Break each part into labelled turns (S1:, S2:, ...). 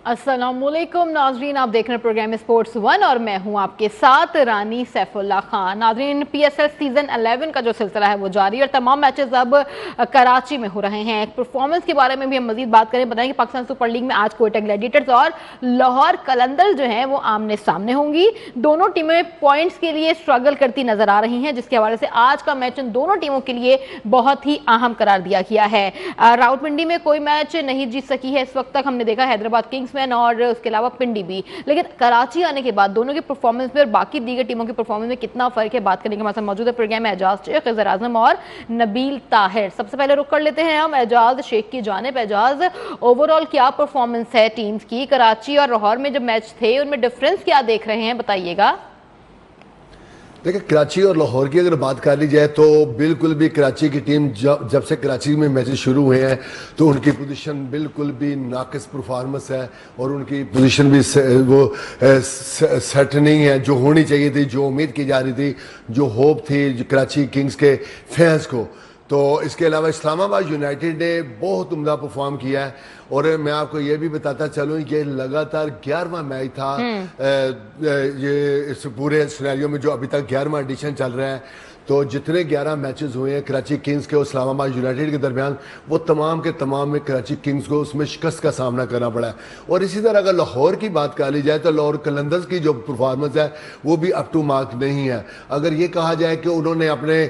S1: अस्सलामुअलैकुम नाजरीन, आप देख रहे हैं प्रोग्राम स्पोर्ट्स वन और मैं हूं आपके साथ रानी सैफुल्ला खान। नाजरीन, पीएसएल सीजन 11 का जो सिलसिला है वो जारी है और तमाम मैचेस अब कराची में हो रहे हैं। परफॉर्मेंस के बारे में भी हम मजीद बात करें, बताएं कि पाकिस्तान सुपर लीग में आज कोयटा ग्लैडिएटर्स और लाहौर कलंदर जो है वो आमने सामने होंगी। दोनों टीमें पॉइंट्स के लिए स्ट्रगल करती नजर आ रही हैं, जिसके हवाले से आज का मैच इन दोनों टीमों के लिए बहुत ही अहम करार दिया गया है। रावलपिंडी में कोई मैच नहीं जीत सकी है इस वक्त तक, हमने देखा हैदराबाद किंग्स और उसके अलावा पिंडी भी, लेकिन कराची आने के बाद दोनों के परफॉर्मेंस में और बाकी दीगर टीमों के परफॉर्मेंस में कितना फर्क है, बात करने के हमारे साथ मौजूद है प्रोग्राम में एजाज शेख, खिजर आजम और नबील ताहिर। सबसे पहले रुक कर लेते हैं हम एजाज शेख की जानिब। एजाज, ओवरऑल क्या परफॉर्मेंस है टीम्स की? कराची और लाहौर में जब मैच थे उनमें डिफरेंस क्या देख रहे हैं, बताइएगा।
S2: देखिए, कराची और लाहौर की अगर बात कर ली जाए तो बिल्कुल भी कराची की टीम जब से कराची में मैचेस शुरू हुए हैं तो उनकी पोजीशन बिल्कुल भी नाकिस परफॉर्मेंस है और उनकी पोजीशन भी वो सेट नहीं है जो होनी चाहिए थी, जो उम्मीद की जा रही थी, जो होप थी कराची किंग्स के फैंस को। तो इसके अलावा इस्लामाबाद यूनाइटेड ने बहुत उम्दा परफॉर्म किया है और मैं आपको ये भी बताता चलूँ कि लगातार 11वां मैच था ये इस पूरे सिनेरियो में जो अभी तक 11वां एडिशन चल रहा है। तो जितने 11 मैचेस हुए हैं कराची किंग्स के और इस्लामाबाद यूनाइटेड के दरमियान, वो तमाम के तमाम में कराची किंग्स को उसमें शिकस्त का सामना करना पड़ा है। और इसी तरह अगर लाहौर की बात कर ली जाए तो लाहौर कलंदर्स की जो परफॉर्मेंस है वो भी अप टू मार्क नहीं है। अगर ये कहा जाए कि उन्होंने अपने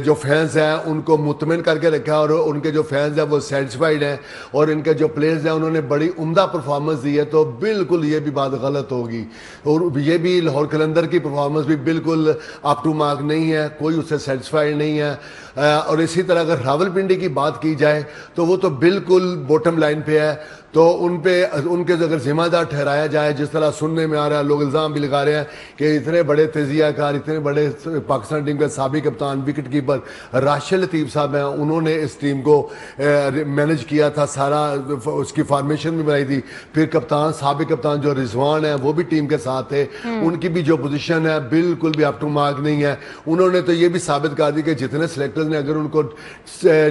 S2: जो फैंस हैं उनको मुतमिन करके रखा और उनके जो फैंस हैं वो सेटिस्फाइड हैं और इनके जो प्लेयर्स हैं उन्होंने बड़ी उम्दा परफॉर्मेंस दी है, तो बिल्कुल ये भी बात गलत होगी। और ये भी लाहौर कलंदर की परफॉर्मेंस भी बिल्कुल अप टू मार्क नहीं है, कोई उससे सेटिस्फाइड नहीं है। और इसी तरह अगर रावलपिंडी की बात की जाए तो वो तो बिल्कुल बॉटम लाइन पे है। तो उनके अगर जिम्मेदार ठहराया जाए, जिस तरह सुनने में आ रहा है, लोग इल्ज़ाम भी लगा रहे हैं कि इतने बड़े तजियाकार, इतने बड़े पाकिस्तान टीम के साबिक कप्तान विकेट कीपर राशिद लतीफ़ साहब हैं, उन्होंने इस टीम को मैनेज किया था, सारा उसकी फॉर्मेशन भी बनाई थी। फिर कप्तान साबिक कप्तान जो रिजवान है वो भी टीम के साथ थे, उनकी भी जो पोजीशन है बिल्कुल भी अप टू मार्क नहीं है। उन्होंने तो ये भी साबित कर दी कि जितने सेलेक्टर्स ने अगर उनको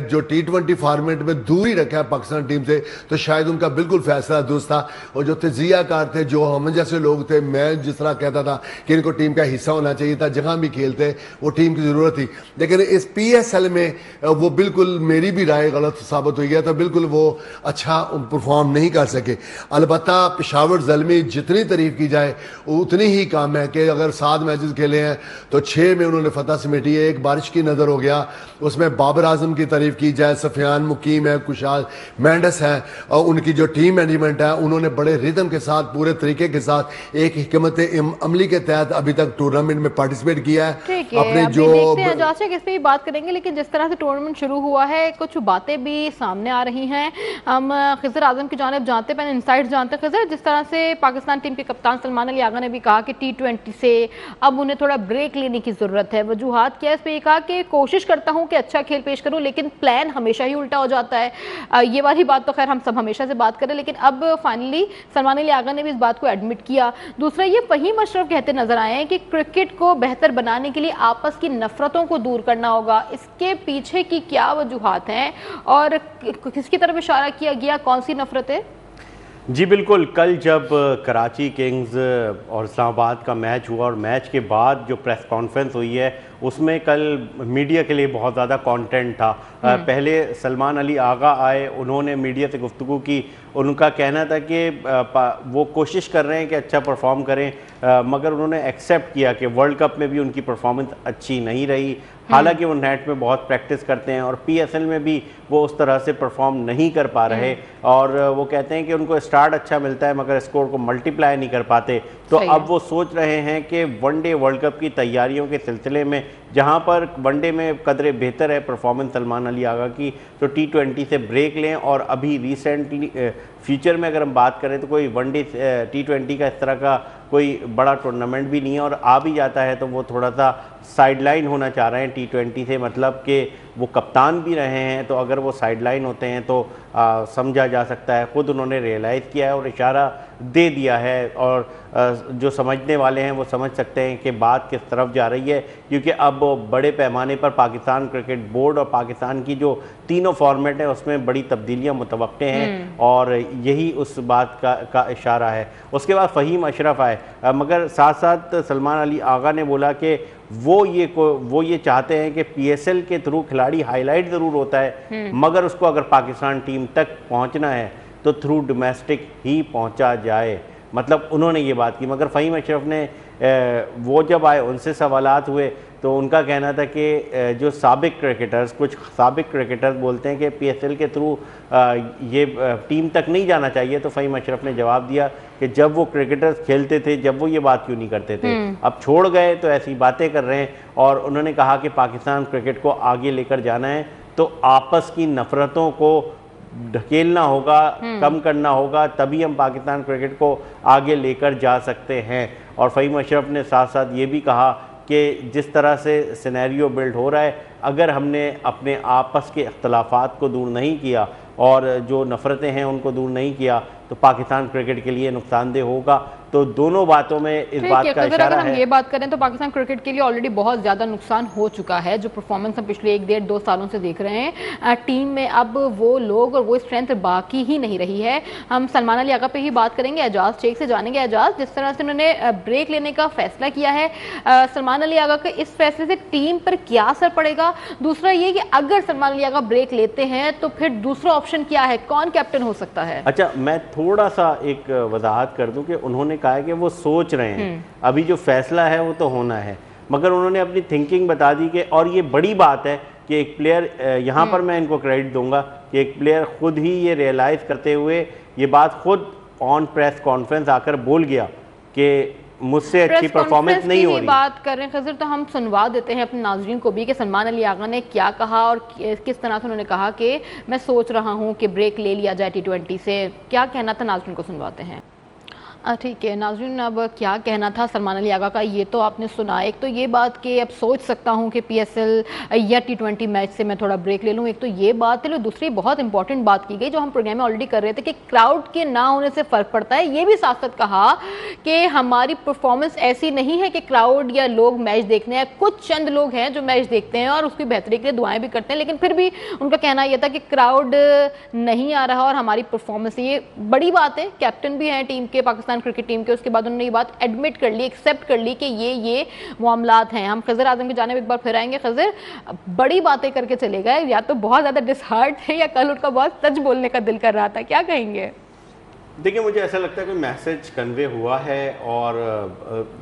S2: जो T20 फॉर्मेट में दूर ही रखा है पाकिस्तान टीम से तो शायद उनका बिल्कुल फैसला दुरुस्त था। और जो तजियाकार थे, जो हम जैसे लोग थे, मैं जिस तरह कहता था कि इनको टीम का हिस्सा होना चाहिए था, जहां भी खेलते वो टीम की जरूरत थी, लेकिन इस PSL में वो बिल्कुल मेरी भी राय गलत साबित हुई है, तो बिल्कुल वो अच्छा परफॉर्म नहीं कर सके। अलबत्ता पेशावर ज़ल्मी जितनी तारीफ की जाए उतनी ही कम है कि अगर 7 मैचेस खेले हैं तो 6 में उन्होंने फतह समेटी है। एक बारिश की नज़र हो गया, उसमें बाबर आजम की तारीफ की जाए, सफियान मुकीम है, कुशाल मेंडस है और उनकी जो टीम मैनेजमेंट है उन्होंने बड़े रिदम के साथ, पूरे तरीके के साथ, एक हिकमत अमली के तहत अभी तक टूर्नामेंट में पार्टिसिपेट किया है।
S1: अपने जो इस पे भी बात करेंगे, लेकिन जिस तरह से टूर्नामेंट शुरू हुआ है कुछ बातें भी सामने आ रही हैं। हम खिजर आजम की जानिब जानते हैं, इनसाइड जानते हैं। खिजर, जिस तरह से पाकिस्तान टीम के कप्तान सलमान अली आगा ने भी कहा कि T20 से अब उन्हें थोड़ा ब्रेक लेने की जरूरत है, वजूहात क्या है इस पे? कहा कि कोशिश करता हूं कि अच्छा खेल पेश करूं, लेकिन प्लान हमेशा ही उल्टा हो जाता है। ये वाली बात तो खैर हम सब हमेशा से बात करें, लेकिन अब फाइनली सलमान अली आगा ने भी इस बात को एडमिट किया। दूसरा, ये फहीम अशरफ कहते नजर आए हैं कि क्रिकेट को बेहतर बनाने के लिए आपस की नफरतों को दूर करना होगा। इसके पीछे की क्या वजूहात हैं और किसकी तरफ इशारा किया गया, कौन सी नफरतें?
S3: जी बिल्कुल, कल जब कराची किंग्स और इस्लामाबाद का मैच हुआ और मैच के बाद जो प्रेस कॉन्फ्रेंस हुई है उसमें कल मीडिया के लिए बहुत ज़्यादा कंटेंट था। पहले सलमान अली आगा आए, उन्होंने मीडिया से गुफ्तगू की। उनका कहना था कि वो कोशिश कर रहे हैं कि अच्छा परफॉर्म करें, मगर उन्होंने एक्सेप्ट किया कि वर्ल्ड कप में भी उनकी परफॉर्मेंस अच्छी नहीं रही। हालांकि वो नेट में बहुत प्रैक्टिस करते हैं और PSL में भी वो उस तरह से परफॉर्म नहीं कर पा रहे और वो कहते हैं कि उनको स्टार्ट अच्छा मिलता है मगर स्कोर को मल्टीप्लाई नहीं कर पाते। तो अब वो सोच रहे हैं कि वनडे वर्ल्ड कप की तैयारियों के सिलसिले में, जहां पर वनडे में कदरे बेहतर है परफॉर्मेंस सलमान अली आगा की, तो T20 से ब्रेक लें। और अभी रिसेंटली फ्यूचर में अगर हम बात करें तो कोई वनडे T20 का इस तरह का कोई बड़ा टूर्नामेंट भी नहीं है और आ भी जाता है तो वो थोड़ा सा साइडलाइन होना चाह रहे हैं T20 से। मतलब कि वो कप्तान भी रहे हैं, तो अगर वो साइडलाइन होते हैं तो समझा जा सकता है। ख़ुद उन्होंने रियलाइज़ किया है और इशारा दे दिया है और जो समझने वाले हैं वो समझ सकते हैं कि बात किस तरफ जा रही है, क्योंकि अब बड़े पैमाने पर पाकिस्तान क्रिकेट बोर्ड और पाकिस्तान की जो तीनों फॉर्मेट है उसमें बड़ी तब्दीलियां मुतवक्के हैं और यही उस बात का इशारा है। उसके बाद फ़हीम अशरफ आए, मगर साथ साथ सलमान अली आगा ने बोला कि वो ये चाहते हैं कि PSL के थ्रू खिलाड़ी हाईलाइट ज़रूर होता है, मगर उसको अगर पाकिस्तान टीम तक पहुंचना है तो थ्रू डोमेस्टिक ही पहुंचा जाए। मतलब उन्होंने ये बात की। मगर फ़हीम अशरफ ने वो जब आए उनसे सवालात हुए तो उनका कहना था कि जो साबिक क्रिकेटर्स, कुछ साबिक क्रिकेटर्स बोलते हैं कि PSL के थ्रू ये टीम तक नहीं जाना चाहिए। तो फ़हीम अशरफ ने जवाब दिया कि जब वो क्रिकेटर्स खेलते थे, जब वो ये बात क्यों नहीं करते थे, अब छोड़ गए तो ऐसी बातें कर रहे हैं। और उन्होंने कहा कि पाकिस्तान क्रिकेट को आगे लेकर जाना है तो आपस की नफ़रतों को ढकेलना होगा, कम करना होगा, तभी हम पाकिस्तान क्रिकेट को आगे लेकर जा सकते हैं। और फ़हीम अशरफ ने साथ साथ ये भी कहा कि जिस तरह से सिनेरियो बिल्ड हो रहा है, अगर हमने अपने आपस के अख्तलाफात को दूर नहीं किया और जो नफ़रतें हैं उनको दूर नहीं किया तो पाकिस्तान क्रिकेट के लिए नुकसानदेह होगा। तो दोनों बातों में इस बात का इशारा
S1: अगर हम
S3: है।
S1: ये बात करें तो पाकिस्तान क्रिकेट के लिए ऑलरेडी बहुत ज़्यादा नुकसान हो चुका है। जो परफॉर्मेंस हम पिछले 1-1.5-2 सालों से देख रहे हैं, टीम में अब वो लोग और वो स्ट्रेंथ बाकी ही नहीं रही है। हम सलमान अली आगा पे ही बात करेंगे, एजाज शेख से जानेंगे। एजाज, जिस तरह से उन्होंने ब्रेक लेने का फैसला किया है, सलमान अली आगा के इस फैसले से टीम पर क्या असर पड़ेगा? दूसरा ये कि अगर सलमान अली आगा ब्रेक लेते हैं तो फिर दूसरा ऑप्शन क्या है, कौन कैप्टन हो सकता है?
S3: अच्छा, मैं थोड़ा सा एक वजाहत कर दूं कि उन्होंने कहा है कि वो सोच रहे हैं, अभी जो फैसला है वो तो होना है, मगर उन्होंने अपनी थिंकिंग बता दी कि, और ये बड़ी बात है कि एक प्लेयर, यहाँ पर मैं इनको क्रेडिट दूंगा कि एक प्लेयर खुद ही ये रियलाइज़ करते हुए ये बात खुद ऑन प्रेस कॉन्फ्रेंस आकर बोल गया कि मुझसे अच्छी परफॉर्मेंस नहीं हो रही।
S1: बात कर रहे हैं खज़र, तो हम सुनवा देते हैं अपने नाज़रीन को भी कि सलमान अली आगा ने क्या कहा और किस तरह से उन्होंने कहा कि मैं सोच रहा हूं कि ब्रेक ले लिया जाए T20 से। क्या कहना था, नाज़रीन को सुनवाते हैं। ठीक है नाज़रीन, अब क्या कहना था सलमान अली आगा का ये तो आपने सुना। एक तो ये बात कि अब सोच सकता हूँ कि PSL या T20 मैच से मैं थोड़ा ब्रेक ले लूँ, एक तो ये बात है। दूसरी बहुत इंपॉर्टेंट बात की गई जो हम प्रोग्राम में ऑलरेडी कर रहे थे कि क्राउड के ना होने से फ़र्क पड़ता है। ये भी साथ साथ कहा कि हमारी परफॉर्मेंस ऐसी नहीं है कि क्राउड या लोग मैच देखने हैं। कुछ चंद लोग हैं जो मैच देखते हैं और उसकी बेहतरी के लिए दुआएँ भी करते हैं, लेकिन फिर भी उनका कहना यह था कि क्राउड नहीं आ रहा और हमारी परफॉर्मेंस, ये बड़ी बात है। कैप्टन भी हैं टीम के, पाकिस्तान क्रिकेट टीम के। उसके बाद उन्होंने ये बात एडमिट कर ली, एक्सेप्ट कर ली कि ये मामलात हैं। हम खज़र आज़म की जानिब एक बार फिर आएंगे। खज़र, बड़ी बातें करके चले गए, या तो बहुत ज़्यादा डिसहार्ट है या कल उनका बहुत सच बोलने का दिल कर रहा था, क्या कहेंगे?
S3: देखिए, मुझे ऐसा लगता है कि मैसेज कन्वे हुआ है और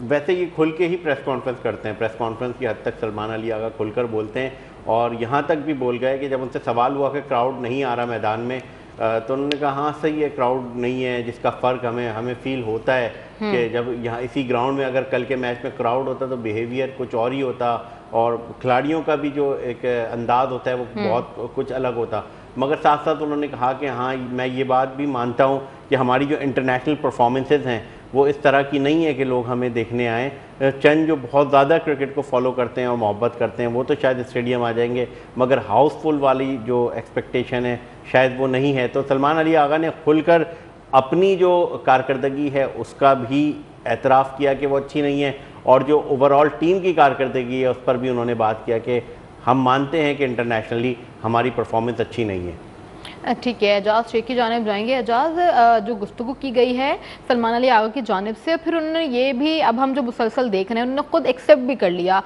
S3: वैसे ये खुल के ही प्रेस कॉन्फ्रेंस करते हैं। प्रेस कॉन्फ्रेंस की हद तक सलमान अली आगा खुलकर बोलते हैं और यहाँ तक भी बोल गए कि जब उनसे सवाल हुआ कि क्राउड नहीं आ रहा मैदान में, तो उन्होंने कहा हाँ सही है, क्राउड नहीं है, जिसका फ़र्क हमें फील होता है कि जब यहाँ इसी ग्राउंड में अगर कल के मैच में क्राउड होता तो बिहेवियर कुछ और ही होता और खिलाड़ियों का भी जो एक अंदाज होता है वो बहुत कुछ अलग होता। मगर साथ साथ उन्होंने कहा कि हाँ, मैं ये बात भी मानता हूँ कि हमारी जो इंटरनेशनल परफॉर्मेंसेज हैं वो इस तरह की नहीं है कि लोग हमें देखने आएँ। चंद जो बहुत ज़्यादा क्रिकेट को फॉलो करते हैं और मोहब्बत करते हैं वो तो शायद स्टेडियम आ जाएंगे, मगर हाउसफुल वाली जो एक्सपेक्टेशन है शायद वो नहीं है। तो सलमान अली आगा ने खुलकर अपनी जो कारकर्दगी है उसका भी एतराफ़ किया कि वो अच्छी नहीं है, और जो ओवरऑल टीम की कारकर्दगी है उस पर भी उन्होंने बात किया कि हम मानते हैं कि इंटरनेशनली हमारी परफॉर्मेंस अच्छी नहीं है।
S1: ठीक है, एजाज शेख की जानिब जाएंगे। एजाज, जो गुफ्तगू की गई है सलमान अली आगा की जानिब से, फिर उन्होंने ये भी, अब हम जो मुसलसल देख रहे हैं, उन्होंने खुद एक्सेप्ट भी कर लिया।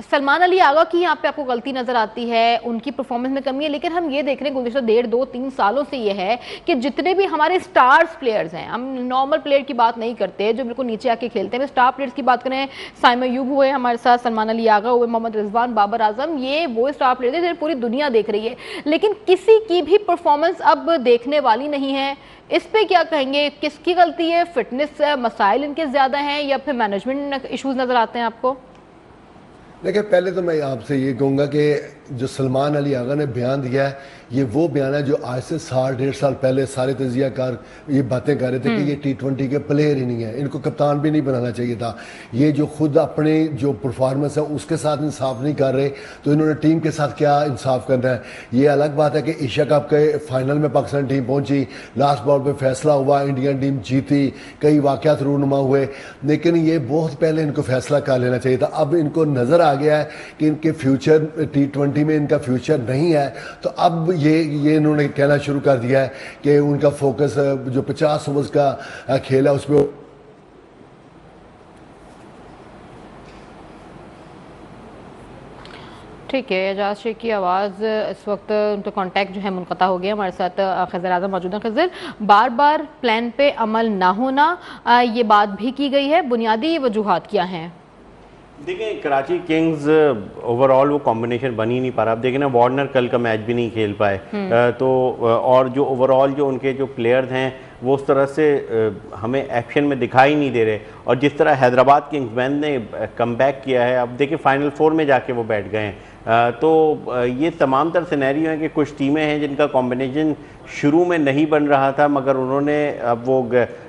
S1: सलमान अली आगा की यहाँ पे आपको गलती नजर आती है, उनकी परफॉर्मेंस में कमी है, लेकिन हम ये देख रहे हैं गुज़िश्ता 1.5-2-3 सालों से ये है कि जितने भी हमारे स्टार्स प्लेयर्स हैं, हम नॉर्मल प्लेयर की बात नहीं करते जो बिल्कुल नीचे आके खेलते हैं, स्टार प्लेयर्स की बात करें, साइमा अयूब हुए हमारे साथ, सलमान अली आगा हुए, मोहम्मद रिजवान, बाबर आजम, ये वो स्टार प्लेयर है जिन्हें पूरी दुनिया देख रही है, लेकिन किसी की भी परफॉर्मेंस अब देखने वाली नहीं है। इस पे क्या कहेंगे, किसकी गलती है? फिटनेस मसाइल इनके ज़्यादा हैं या फिर मैनेजमेंट इशूज़ नज़र आते हैं आपको?
S2: देखिए, पहले तो मैं आपसे ये कहूँगा कि जो सलमान अली आगा ने बयान दिया है ये वो बयान है जो आज से 1.5 साल पहले सारे तजियाकार ये बातें कर रहे थे कि ये T20 के प्लेयर ही नहीं है, इनको कप्तान भी नहीं बनाना चाहिए था। ये जो खुद अपने जो परफॉर्मेंस है उसके साथ इंसाफ नहीं कर रहे तो इन्होंने टीम के साथ क्या इंसाफ करना है। ये अलग बात है कि एशिया कप के फाइनल में पाकिस्तान टीम पहुंची, लास्ट बॉल पे फैसला हुआ, इंडियन टीम जीती, कई वाक़यात रूनुमा हुए, लेकिन ये बहुत पहले इनको फैसला कर लेना चाहिए था। अब इनको नज़र आ गया है कि इनके फ्यूचर T20 T20 में इनका फ्यूचर नहीं है, तो अब ये इन्होंने कहना शुरू कर दिया है कि उनका फोकस जो 50 ओवर्स का खेल है उसमें।
S1: ठीक है, एजाज शेख की आवाज़ इस वक्त उनका कांटेक्ट जो है मुनक़ता हो गया। हमारे साथ खज़र आज़म मौजूद हैं। खज़र, बार बार प्लान पे अमल ना होना, ये बात भी की गई है, बुनियादी वजूहात क्या हैं?
S3: देखिए, कराची किंग्स ओवरऑल वो कॉम्बिनेशन बन ही नहीं पा रहा। अब देखिए ना, वार्नर कल का मैच भी नहीं खेल पाए, तो और जो ओवरऑल जो उनके जो प्लेयर्स हैं वो उस तरह से हमें एक्शन में दिखाई नहीं दे रहे। और जिस तरह हैदराबाद किंग्समैन ने कमबैक किया है, अब देखिए फाइनल 4 में जाके वो बैठ गए हैं। तो ये तमाम तर सिनेरियो हैं कि कुछ टीमें हैं जिनका कॉम्बिनेशन शुरू में नहीं बन रहा था, मगर उन्होंने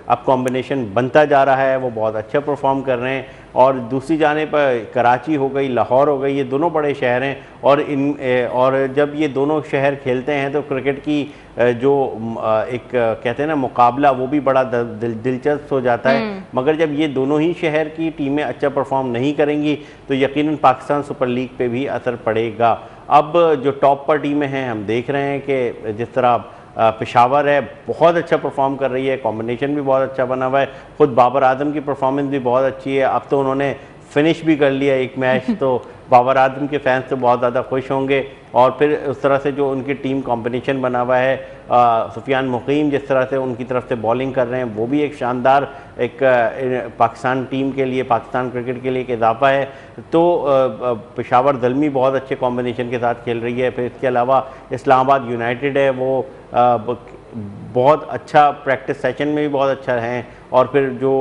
S3: अब कॉम्बिनेशन बनता जा रहा है, वो बहुत अच्छा परफॉर्म कर रहे हैं। और दूसरी जाने पर कराची हो गई, लाहौर हो गई, ये दोनों बड़े शहर हैं, और जब ये दोनों शहर खेलते हैं तो क्रिकेट की जो एक कहते हैं ना मुकाबला, वो भी बड़ा दिलचस्प हो जाता है। मगर जब ये दोनों ही शहर की टीमें अच्छा परफॉर्म नहीं करेंगी तो यकीनन पाकिस्तान सुपर लीग पे भी असर पड़ेगा। अब जो टॉप पर टीमें हैं, हम देख रहे हैं कि जिस तरह पेशावर है, बहुत अच्छा परफॉर्म कर रही है, कॉम्बिनेशन भी बहुत अच्छा बना हुआ है, ख़ुद बाबर आजम की परफॉर्मेंस भी बहुत अच्छी है। अब तो उन्होंने फिनिश भी कर लिया एक मैच, तो बाबर आजम के फैंस तो बहुत ज़्यादा खुश होंगे। और फिर उस तरह से जो उनकी टीम कॉम्बिनेशन बना हुआ है, सुफियान मुकीम जिस तरह से उनकी तरफ से बॉलिंग कर रहे हैं, वो भी एक शानदार एक पाकिस्तान टीम के लिए, पाकिस्तान क्रिकेट के लिए एक इजाफा है। तो पेशावर ज़ल्मी बहुत अच्छे कॉम्बिनेशन के साथ खेल रही है। फिर इसके अलावा इस्लामाबाद यूनाइटेड है, वो बहुत अच्छा प्रैक्टिस सेशन में भी बहुत अच्छा हैं, और फिर जो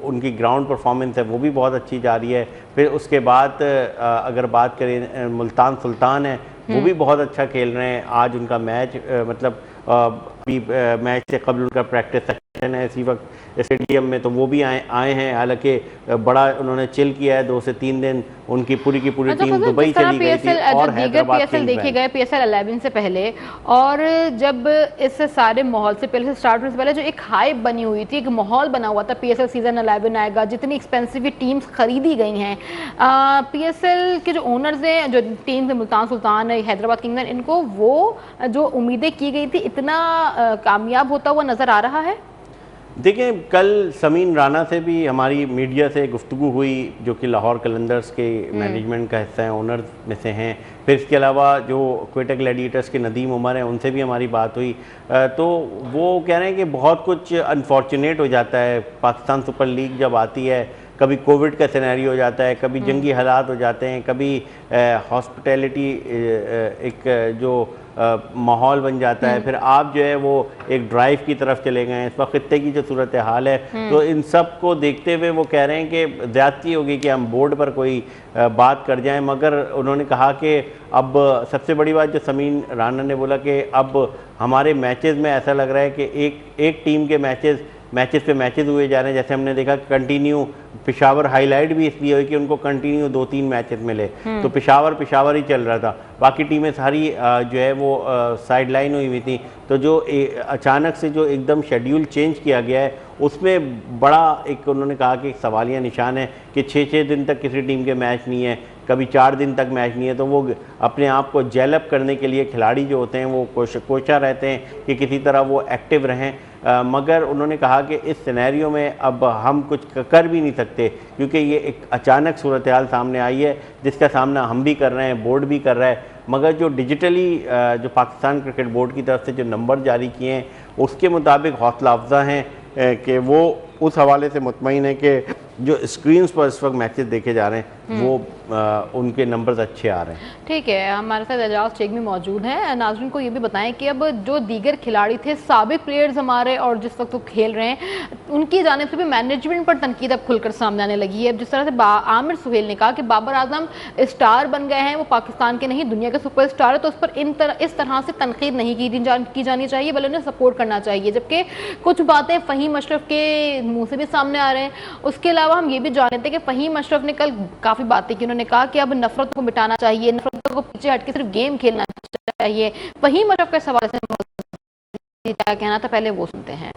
S3: उनकी ग्राउंड परफॉर्मेंस है वो भी बहुत अच्छी जा रही है। फिर उसके बाद अगर बात करें, मुल्तान सुल्तान है, वो भी बहुत अच्छा खेल रहे हैं। आज उनका मैच मतलब मैच से कबल उनका प्रैक्टिस सेशन है इसी वक्त स्टेडियम में, तो वो भी आए हैं। हालांकि बड़ा उन्होंने चिल किया है, 2 से 3 दिन उनकी पूरी की पूरी टीम दुबई चली गई थी और हैदराबाद
S1: PSL देखे गए PSL 11 से पहले, और जब इस सारे माहौल से पहले, स्टार्ट होने से पहले जो एक हाइप बनी हुई थी, एक माहौल बना हुआ था PSL सीजन 11 आएगा, जितनी एक्सपेंसिव टीम्स खरीदी गई हैं। PSL के जो ओनर्स हैं, जो टीम मुल्तान सुल्तान, हैदराबाद किंग्स, इनको वो जो उम्मीदें की गई थी इतना कामयाब होता हुआ नजर आ रहा है?
S3: देखिए, कल समीन राना से भी हमारी मीडिया से गुफ्तगू हुई, जो कि लाहौर कलंदर्स के मैनेजमेंट का हिस्सा है, ओनर्स में से हैं। फिर इसके अलावा जो क्वेटा ग्लैडिएटर्स के नदीम उमर हैं, उनसे भी हमारी बात हुई। तो वो कह रहे हैं कि बहुत कुछ अनफॉर्चुनेट हो जाता है। पाकिस्तान सुपर लीग जब आती है, कभी कोविड का सिनेरियो हो जाता है, कभी जंगी हालात हो जाते हैं, कभी हॉस्पिटैलिटी एक जो माहौल बन जाता है। फिर आप जो है वो एक ड्राइव की तरफ चले गए हैं। इस वक्त खित्ते की जो सूरत हाल है, तो इन सब को देखते हुए वो कह रहे हैं कि ज़्यादती होगी कि हम बोर्ड पर कोई बात कर जाएं। मगर उन्होंने कहा कि अब सबसे बड़ी बात जो समीन राना ने बोला कि अब हमारे मैचेस में ऐसा लग रहा है कि एक टीम के मैचेस पे मैचेस हुए जा रहे हैं। जैसे हमने देखा कंटिन्यू पेशावर हाईलाइट भी इसलिए हुई कि उनको कंटिन्यू 2-3 मैचेस मिले, तो पेशावर ही चल रहा था, बाकी टीमें सारी जो है वो साइड लाइन हुई थी। तो जो अचानक से जो एकदम शेड्यूल चेंज किया गया है, उसमें बड़ा एक उन्होंने कहा कि एक सवालिया निशान है कि 6-6 दिन तक किसी टीम के मैच नहीं है, कभी 4 दिन तक मैच नहीं है। तो वो अपने आप को जेलअप करने के लिए खिलाड़ी जो होते हैं वो कोशिश रहते हैं कि किसी तरह वो एक्टिव रहें। मगर उन्होंने कहा कि इस सिनेरियो में अब हम कुछ कर भी नहीं सकते, क्योंकि ये एक अचानक सूरत हाल सामने आई है जिसका सामना हम भी कर रहे हैं, बोर्ड भी कर रहा है। मगर जो डिजिटली जो पाकिस्तान क्रिकेट बोर्ड की तरफ से जो नंबर जारी किए हैं, उसके मुताबिक हौसला अफजा हैं कि वो उस हवाले से मुतमईन है कि जो स्क्रीन्स पर इस वक्त मैचेस देखे जा रहे हैं वो उनके नंबर्स अच्छे आ रहे हैं।
S1: ठीक है, हमारे साथ एजाज शेख भी मौजूद हैं। नाज़रीन को ये भी बताएं कि अब जो दीगर खिलाड़ी थे, साबिक प्लेयर्स हमारे, और जिस वक्त वो खेल रहे हैं, उनकी जानिब से भी मैनेजमेंट पर तनकीद अब खुलकर सामने आने लगी है। जिस तरह से आमिर सुहेल ने कहा कि बाबर आजम स्टार बन गए हैं, वो पाकिस्तान के नहीं दुनिया के सुपर स्टार है, तो उस पर इस तरह से तनकीद नहीं की जानी चाहिए, बल्कि उन्हें सपोर्ट करना चाहिए। जबकि कुछ बातें फ़हीम अशरफ के मुँह से भी सामने आ रहे हैं। उसके अलावा हम ये भी जानते हैं कि फ़हीम अशरफ ने कल काफ़ी बातें की। उन्होंने कहा कि अब नफरत को मिटाना चाहिए, नफरत को पीछे हट के सिर्फ गेम खेलना चाहिए। फ़हीम अशरफ के सवाल से क्या कहना था, पहले वो सुनते हैं।